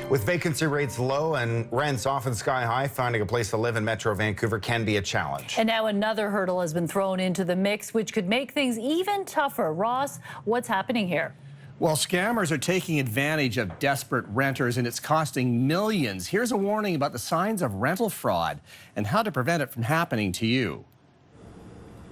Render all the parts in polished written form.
With vacancy rates low and rents often sky high, finding a place to live in Metro Vancouver can be a challenge. And now another hurdle has been thrown into the mix, which could make things even tougher. Ross, what's happening here? Well, scammers are taking advantage of desperate renters, and it's costing millions. Here's a warning about the signs of rental fraud and how to prevent it from happening to you.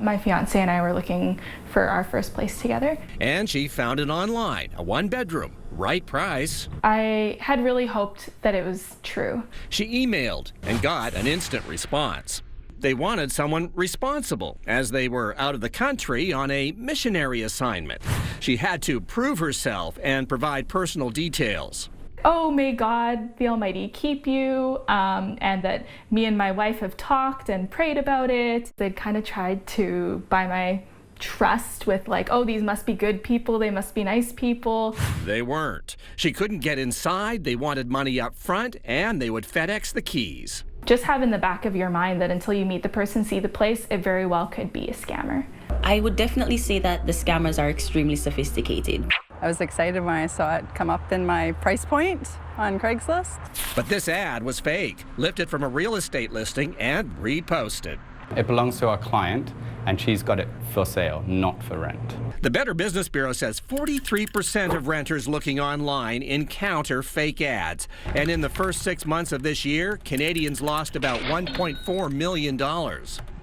My fiance and I were looking for our first place together. And she found it online, a one-bedroom, right price. I had really hoped that it was true. She emailed and got an instant response. They wanted someone responsible, as they were out of the country on a missionary assignment. She had to prove herself and provide personal details. Oh, may God the Almighty keep you, and that me and my wife have talked and prayed about it. They'd kind of tried to buy my trust with like, oh, these must be good people, they must be nice people. They weren't. She couldn't get inside, they wanted money up front, and they would FedEx the keys. Just have in the back of your mind that until you meet the person, see the place, it very well could be a scammer. I would definitely say that the scammers are extremely sophisticated. I was excited when I saw it come up in my price point on Craigslist. But this ad was fake, lifted from a real estate listing and reposted. It belongs to our client, and she's got it for sale, not for rent. The Better Business Bureau says 43% of renters looking online encounter fake ads. And in the first 6 months of this year, Canadians lost about $1.4 million.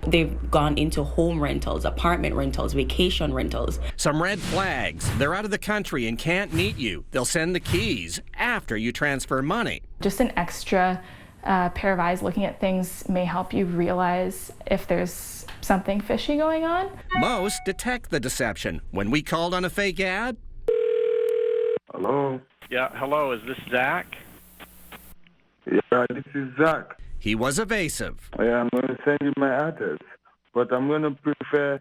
They've gone into home rentals, apartment rentals, vacation rentals. Some red flags. They're out of the country and can't meet you. They'll send the keys after you transfer money. Just an extra pair of eyes looking at things may help you realize if there's something fishy going on. Most detect the deception. When we called on a fake ad. Hello? Yeah, hello, is this Zach? Yeah, this is Zach. He was evasive. Yeah, I'm going to send you my address, but I'm going to prefer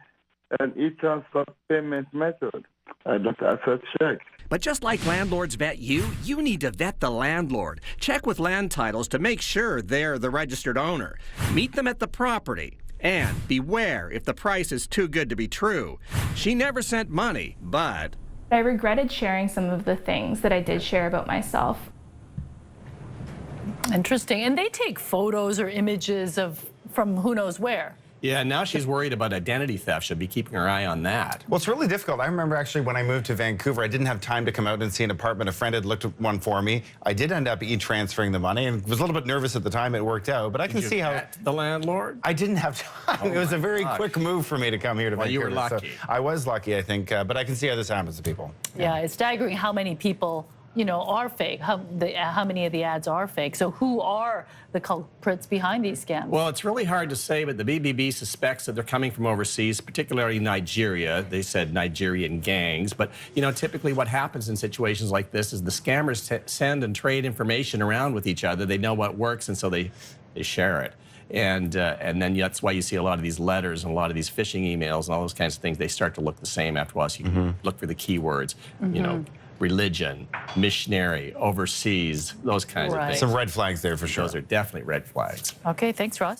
an e-transfer payment method. I don't accept checks. But just like landlords vet you, you need to vet the landlord. Check with land titles to make sure they're the registered owner. Meet them at the property. And beware if the price is too good to be true. She never sent money, but I regretted sharing some of the things that I did share about myself. Interesting. And they take photos or images from who knows where. yeah, now she's worried about identity theft. She'll be keeping her eye on that. Well, it's really difficult. I remember actually when I moved to Vancouver, I didn't have time to come out and see an apartment. A friend had looked at one for me. I did end up e-transferring the money and was a little bit nervous at the time. It worked out, but I can see how... Vet the landlord? I didn't have time. It was a very quick move for me to come here to Vancouver. You were lucky. So I was lucky, I think, but I can see how this happens to people. Yeah, it's staggering how many people, you know, are fake, how many of the ads are fake. So who are the culprits behind these scams? Well, it's really hard to say, but the BBB suspects that they're coming from overseas, particularly Nigeria. They said Nigerian gangs. But, you know, typically what happens in situations like this is the scammers send and trade information around with each other. They know what works, and so they share it. And then that's why you see a lot of these letters and a lot of these phishing emails and all those kinds of things. They start to look the same after a while. So you look for the keywords, you know, religion, missionary, overseas, those kinds of things. Some red flags there for sure. Those are definitely red flags. Okay, thanks, Ross.